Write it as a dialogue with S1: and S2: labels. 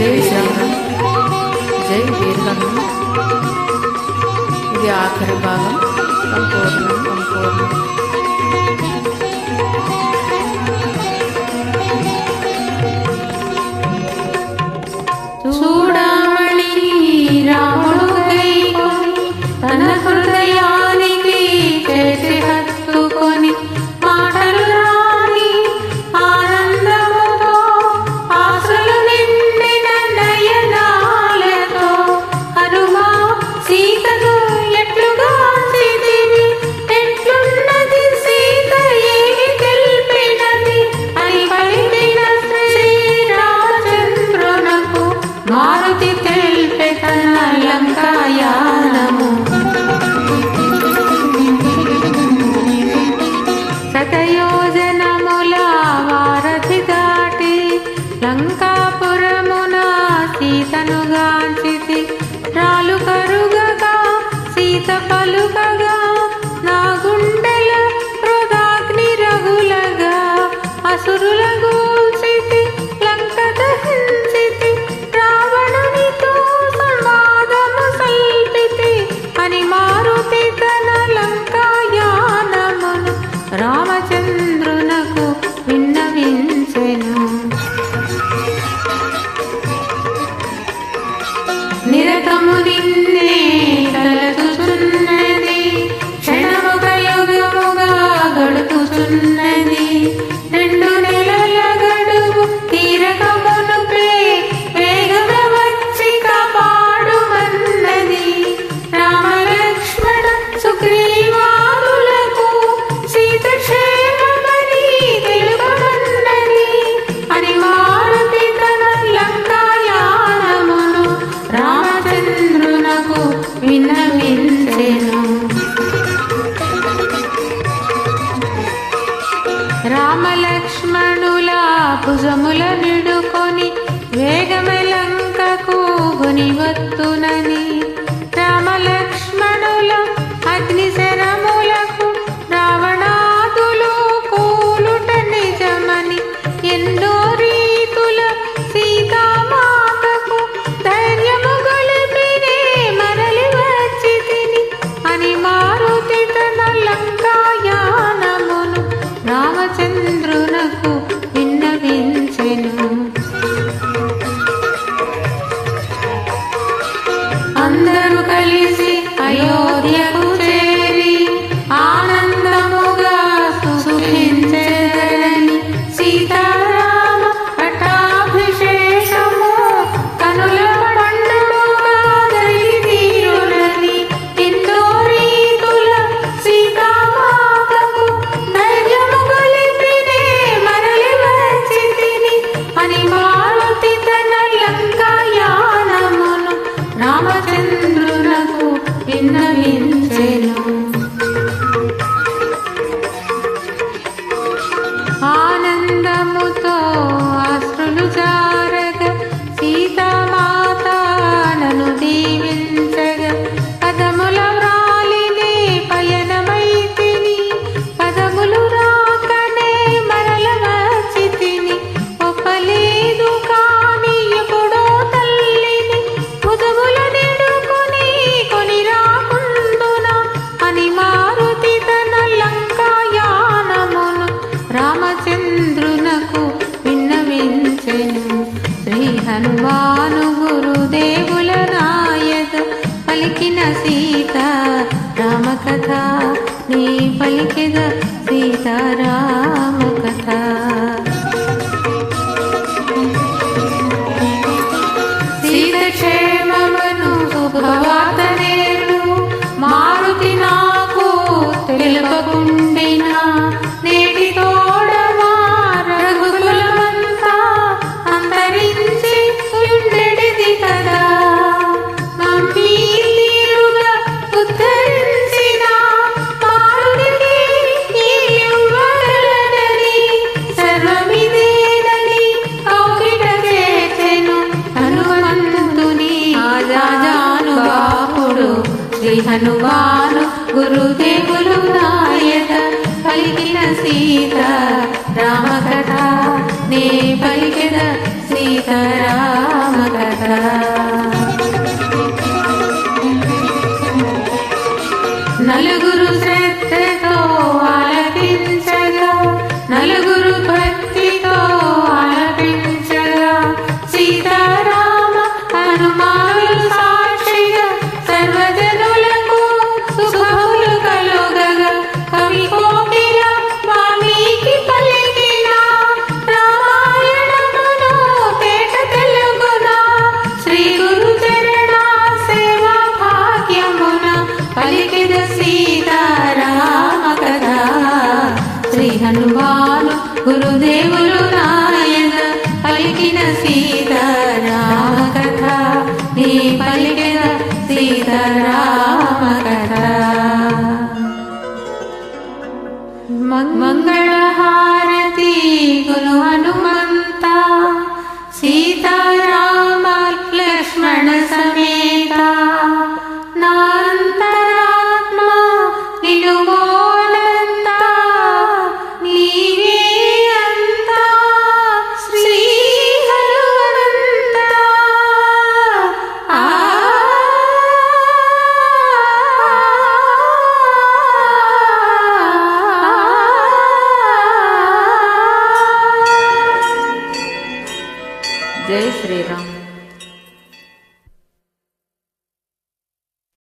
S1: జై శ్రీరామ్, జై వీర హనుమాన్. ఇది ఆఖరి భాగం, సంపూర్ణం.
S2: చూడమణి రాముడు గైకొని తన హృదయానికి చేసి హత్తుకొని మాటలు రాని ఆనందముతో ఆశలు నిండిన నయనాలతో హనుమా సీతను ఎట్లుగా చేతివి, ఎట్లున్నది సీత ఏమి తెలిపినది అని పలికిన శ్రీరామచంద్రునకు మారుతి తెలిపే తన లంకాయానము. శతయోజనముల వారధి దాటి లంకాపురమున సీతను గాంచితి. రాలు కరుగగా సీత పలుకగా నా గుండెల హృదాగ్ని రగులగా అసురుల గూల్చితి లంక దహించితి రావణునితో సంవాదము సల్పితి అని మారుతి తన లంకాయానమును రామచంద్రునకు విన్నవించెను. నిరతము నిన్నే తలచుచున్నది, క్షణముగ యుగముగా గడుపుచున్నది. 2 నెలల గడువు తీరక మునుపే వేగమ వచ్చి కాపాడుమన్నది. రామలక్ష్మణ సుగ్రీవాదులకు సీత క్షేమమని తెలుపమన్నది అని మారుతి తన లంకాయానమును రామచంద్రునకు విన్నవించెను. రామలక్ష్మణుల భుజముల నిడుకొని వేగమే లంకకు గునివత్తునని. రామలక్ష్మణుల అగ్నిశరములకు రావణాదులు కూలుట నిజమని ఎన్నో రీతుల సీతామాతకు ధైర్యము గొలిపినే మరలి వచ్చి తిని అని మారుతి తన లంకాయానమును రామచంద్రునకు విన్నవించెను. అందరూ కలిసి అయోధ్యకు చేరి ఆనందముగా సుఖించెదరని సీతారామ పట్టాభిషేకము కనుల పండుగగా జరిగి తీరునని ఎన్నో రీతుల సీతామాతకు ధైర్యము గొలిపినే మరలి వచ్చి తిని అని మారుతి తన లంకాయానమును రామచంద్రునకు విన్నవించెను. ఆనందముతో అశ్రులు జారగ సీతామాత నన్ను దీవించగా పదముల వ్రాలినే పయనమైతిని. పదములు రాకనే మరల వచ్చి తిని ఒప్పలేదు కాని ఎప్పుడో తల్లిని భుజముల నిడుకొని కొని రాకుందునా అని మారుతి తన లంకాయానమును రామచంద్రునకు విన్నవించెను. శ్రీ హనుమాను గురుదేవుల నాయక పలికిన సీత రామ కథ నీ పలికిద సీతారామ కథ. సీత క్షేమమును శుభవార్త నేడు మారుతి నాకు తెలుపకుండినా నేటి తోడవా రఘుకులమంతా అంతరించి ఉండెడిది కదా. మమ్మీ తీరుగా ఉద్ధరించిన మారుడికి ఈ ఇవ్వగలనని సర్వమిదేనని కౌగిట చేర్చెను హనుమంతుని ఆజానుబాహుడు. శ్రీ హనుమాను గురుదేవులు నాయక పలికిన సీత రామ కథ నే పలికిన సీతారామ కథ.
S1: జై శ్రీరామ్.